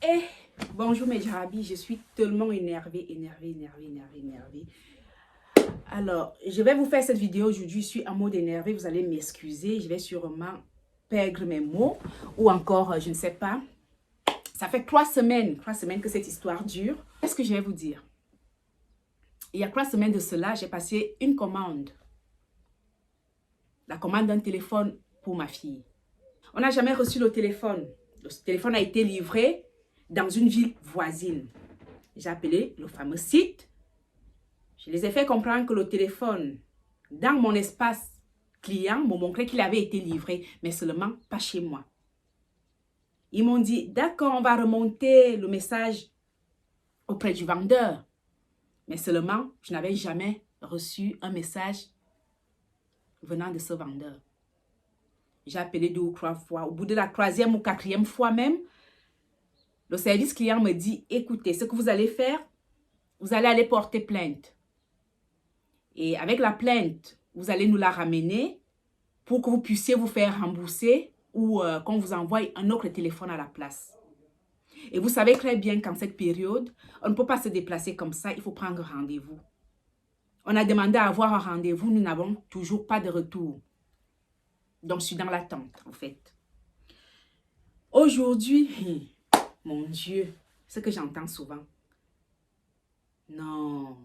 Eh, bonjour mes jarabis, je suis tellement énervée. Alors, je vais vous faire cette vidéo aujourd'hui, je suis en mode énervé, vous allez m'excuser, je vais sûrement perdre mes mots ou encore, je ne sais pas. Ça fait 3 semaines que cette histoire dure. Qu'est-ce que je vais vous dire? Il y a 3 semaines de cela, j'ai passé une commande. La commande d'un téléphone pour ma fille. On n'a jamais reçu le téléphone. Le téléphone a été livré dans une ville voisine. J'ai appelé le fameux site. Je les ai fait comprendre que le téléphone, dans mon espace client, me montrait qu'il avait été livré, mais seulement pas chez moi. Ils m'ont dit, d'accord, on va remonter le message auprès du vendeur. Mais seulement, je n'avais jamais reçu un message venant de ce vendeur. J'ai appelé 2 ou 3 fois. Au bout de la 3e ou 4e fois même, le service client me dit, écoutez, ce que vous allez faire, vous allez aller porter plainte. Et avec la plainte, vous allez nous la ramener pour que vous puissiez vous faire rembourser ou qu'on vous envoie un autre téléphone à la place. Et vous savez très bien qu'en cette période, on ne peut pas se déplacer comme ça, il faut prendre rendez-vous. On a demandé à avoir un rendez-vous, nous n'avons toujours pas de retour. Donc, je suis dans l'attente, en fait. Aujourd'hui, mon Dieu, ce que j'entends souvent. Non,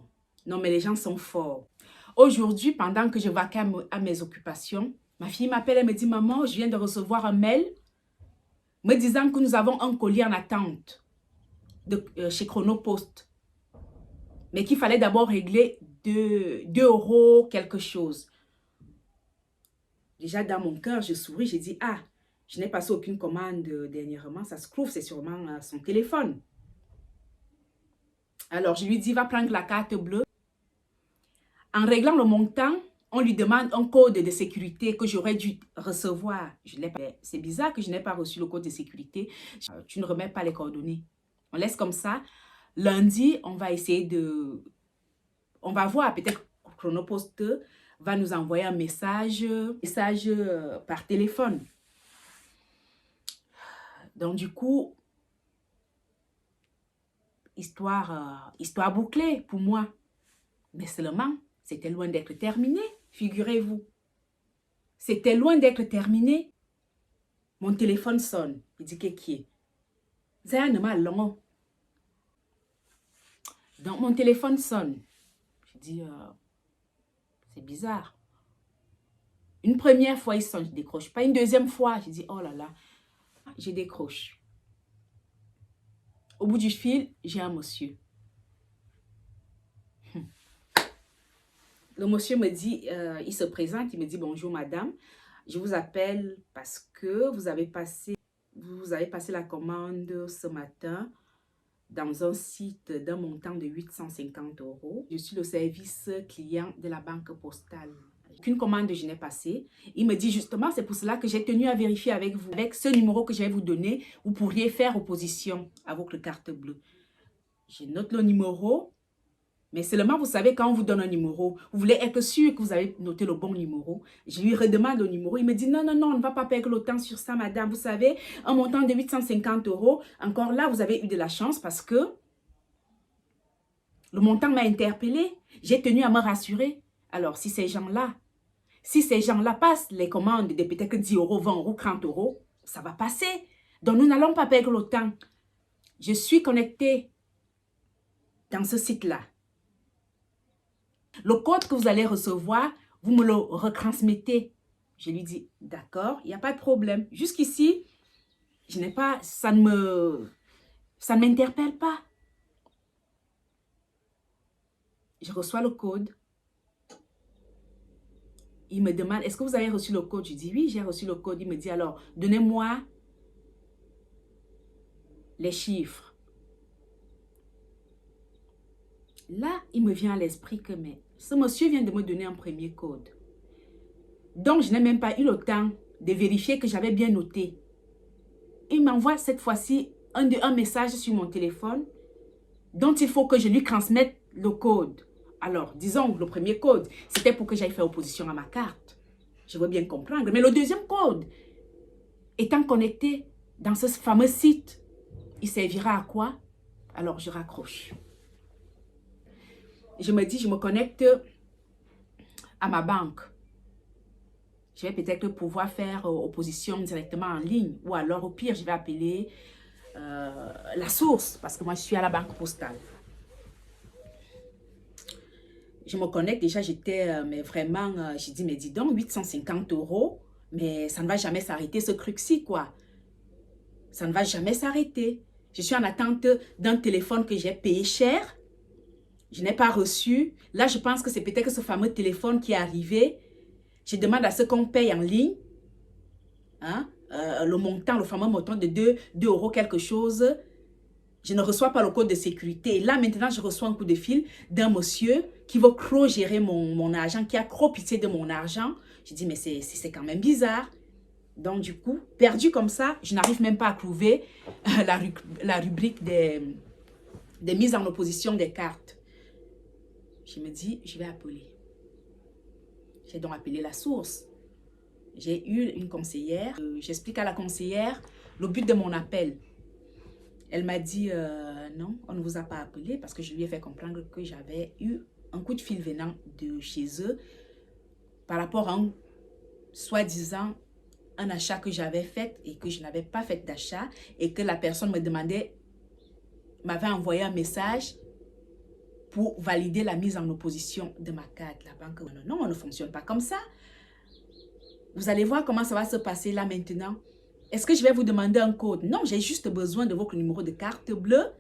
non, mais les gens sont forts. Aujourd'hui, pendant que je vaquais à mes occupations, ma fille m'appelle et me dit, maman, je viens de recevoir un mail me disant que nous avons un colis en attente chez Chronopost. Mais qu'il fallait d'abord régler 2 € quelque chose. Déjà, dans mon cœur, je souris, j'ai dit, ah, je n'ai passé aucune commande dernièrement, ça se trouve, c'est sûrement son téléphone. Alors, je lui dis, va prendre la carte bleue. En réglant le montant, on lui demande un code de sécurité que j'aurais dû recevoir. C'est bizarre que je n'ai pas reçu le code de sécurité. Tu ne remets pas les coordonnées. On laisse comme ça. Lundi, on va essayer de... On va voir, peut-être Chronopost va nous envoyer un message par téléphone. Donc, du coup, histoire bouclée pour moi. Mais seulement, c'était loin d'être terminé, figurez-vous. C'était loin d'être terminé. Mon téléphone sonne. Il dit que qui est? Donc, mon téléphone sonne. Je dis, c'est bizarre. Une première fois, il sonne, je décroche pas. Une deuxième fois, je dis, oh là là, je décroche. Au bout du fil, j'ai un monsieur. Le monsieur me dit, il se présente, il me dit, bonjour madame, je vous appelle parce que vous avez passé la commande ce matin dans un site d'un montant de 850 €. Je suis le service client de la banque postale. Qu'une commande je n'ai passée. Il me dit justement, c'est pour cela que j'ai tenu à vérifier avec vous. Avec ce numéro que je vais vous donner, vous pourriez faire opposition à votre carte bleue. Je note le numéro. Mais seulement, vous savez, quand on vous donne un numéro, vous voulez être sûr que vous avez noté le bon numéro. Je lui redemande le numéro. Il me dit, non, non, non, on ne va pas perdre le temps sur ça, madame. Vous savez, un montant de 850 €. Encore là, vous avez eu de la chance parce que le montant m'a interpellé. J'ai tenu à me rassurer. Alors, si ces gens-là passent les commandes de peut-être 10 €, 20 €, 30 €, ça va passer. Donc, nous n'allons pas perdre le temps. Je suis connectée dans ce site-là. Le code que vous allez recevoir, vous me le retransmettez. Je lui dis, d'accord, il n'y a pas de problème. Jusqu'ici, ça ne m'interpelle pas. Je reçois le code. Il me demande, est-ce que vous avez reçu le code? Je dis, oui, j'ai reçu le code. Il me dit, alors, donnez-moi les chiffres. Là, il me vient à l'esprit que, mais ce monsieur vient de me donner un premier code. Donc, je n'ai même pas eu le temps de vérifier que j'avais bien noté. Il m'envoie cette fois-ci un message sur mon téléphone dont il faut que je lui transmette le code. Alors, disons, le premier code, c'était pour que j'aille faire opposition à ma carte. Je veux bien comprendre. Mais le deuxième code, étant connecté dans ce fameux site, il servira à quoi? Alors, je raccroche. Je me dis, je me connecte à ma banque. Je vais peut-être pouvoir faire opposition directement en ligne. Ou alors, au pire, je vais appeler la source. Parce que moi, je suis à la banque postale. Je me connecte. Déjà, j'étais mais vraiment... j'ai dit, mais dis donc, 850 €. Mais ça ne va jamais s'arrêter, ce truc-ci, quoi. Ça ne va jamais s'arrêter. Je suis en attente d'un téléphone que j'ai payé cher. Je n'ai pas reçu. Là, je pense que c'est peut-être ce fameux téléphone qui est arrivé. Je demande à ce qu'on paye en ligne. Hein, le montant, le fameux montant de 2 € quelque chose. Je ne reçois pas le code de sécurité. Et là, maintenant, je reçois un coup de fil d'un monsieur qui veut trop gérer mon argent, qui a trop pitié de mon argent. Je dis, mais c'est quand même bizarre. Donc, du coup, perdu comme ça, je n'arrive même pas à trouver la rubrique des mises en opposition des cartes. Je me dis, je vais appeler. J'ai donc appelé la source. J'ai eu une conseillère. J'explique à la conseillère le but de mon appel. Elle m'a dit, non, on ne vous a pas appelé parce que je lui ai fait comprendre que j'avais eu un coup de fil venant de chez eux par rapport à un soi-disant un achat que j'avais fait et que je n'avais pas fait d'achat et que la personne me demandait, m'avait envoyé un message pour valider la mise en opposition de ma carte. La banque, non, on ne fonctionne pas comme ça. Vous allez voir comment ça va se passer là maintenant. Est-ce que je vais vous demander un code? Non, j'ai juste besoin de votre numéro de carte bleue,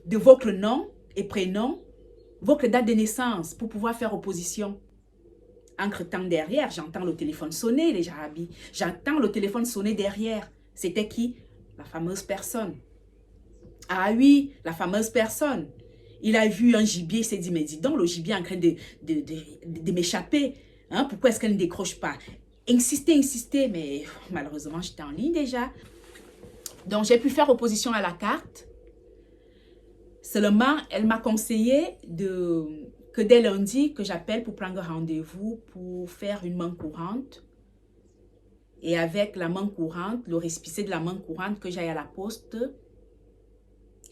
de votre nom et prénom, votre date de naissance pour pouvoir faire opposition. Entre-temps derrière, j'entends le téléphone sonner, les jarabis. J'entends le téléphone sonner derrière. C'était qui? La fameuse personne. Ah oui, la fameuse personne. Il a vu un gibier, il s'est dit, mais dis donc, le gibier est en train de m'échapper. Hein, pourquoi est-ce qu'elle ne décroche pas? Insister, mais malheureusement, j'étais en ligne déjà. Donc, j'ai pu faire opposition à la carte. Seulement, elle m'a conseillé que dès lundi, que j'appelle pour prendre rendez-vous pour faire une main courante. Et avec la main courante, le récépissé de la main courante, que j'aille à la poste,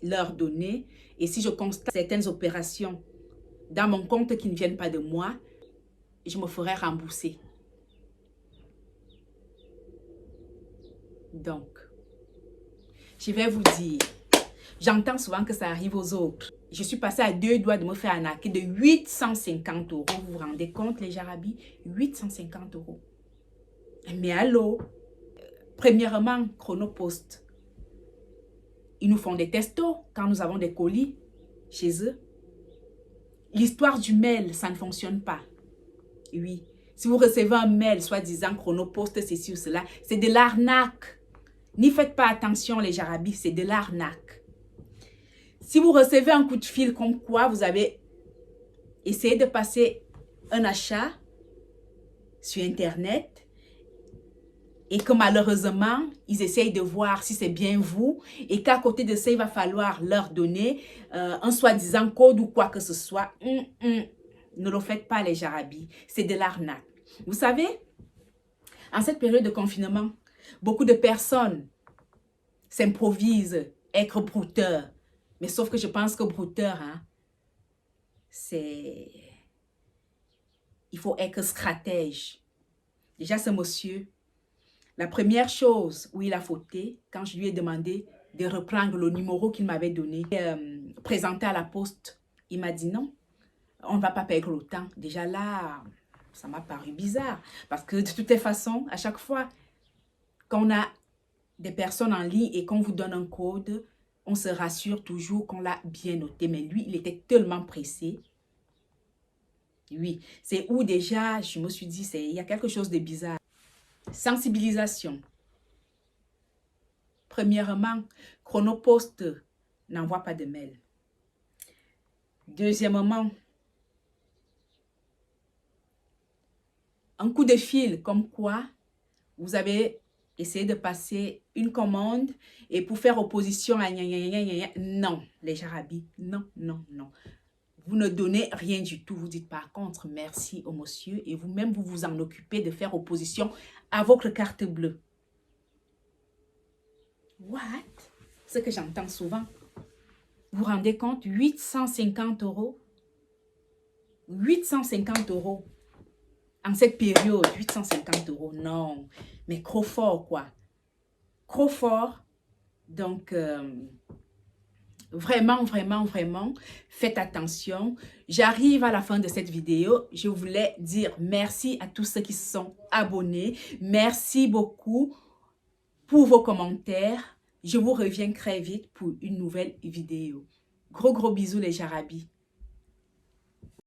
leur donner. Et si je constate certaines opérations dans mon compte qui ne viennent pas de moi, je me ferai rembourser. Donc, je vais vous dire, j'entends souvent que ça arrive aux autres. Je suis passée à 2 doigts de me faire arnaquer de 850 €. Vous vous rendez compte, les jarabis? 850 €. Mais allô? Premièrement, Chronopost. Ils nous font des testos quand nous avons des colis chez eux. L'histoire du mail, ça ne fonctionne pas. Oui. Si vous recevez un mail, soi-disant Chronopost, ceci ou cela, c'est de l'arnaque. N'y faites pas attention, les jarabis, c'est de l'arnaque. Si vous recevez un coup de fil comme quoi vous avez essayé de passer un achat sur Internet et que malheureusement, ils essayent de voir si c'est bien vous et qu'à côté de ça, il va falloir leur donner un soi-disant code ou quoi que ce soit. Ne le faites pas, les jarabis. C'est de l'arnaque. Vous savez, en cette période de confinement, beaucoup de personnes s'improvisent être brouteurs. Mais sauf que je pense que brouteur, hein, c'est... Il faut être stratège. Déjà, ce monsieur, la première chose où il a fauté, quand je lui ai demandé de reprendre le numéro qu'il m'avait donné, présenté à la poste, il m'a dit non, on ne va pas perdre le temps. Déjà là, ça m'a paru bizarre. Parce que de toutes les façons, à chaque fois qu'on a des personnes en ligne et qu'on vous donne un code, on se rassure toujours qu'on l'a bien noté. Mais lui, il était tellement pressé. Oui, c'est où déjà, je me suis dit, il y a quelque chose de bizarre. Sensibilisation. Premièrement, Chronopost n'envoie pas de mail. Deuxièmement, un coup de fil comme quoi vous avez essayé de passer une commande et pour faire opposition à non, les jarabis, non, non, non. Vous ne donnez rien du tout. Vous dites par contre merci au monsieur et vous-même vous vous en occupez de faire opposition à votre carte bleue. What? Ce que j'entends souvent. Vous vous rendez compte? 850 euros. 850 euros. En cette période, 850 euros. Non. Mais trop fort, quoi. Trop fort. Donc, vraiment, vraiment, vraiment, faites attention. J'arrive à la fin de cette vidéo. Je voulais dire merci à tous ceux qui se sont abonnés. Merci beaucoup pour vos commentaires. Je vous reviens très vite pour une nouvelle vidéo. Gros bisous les Jarabis.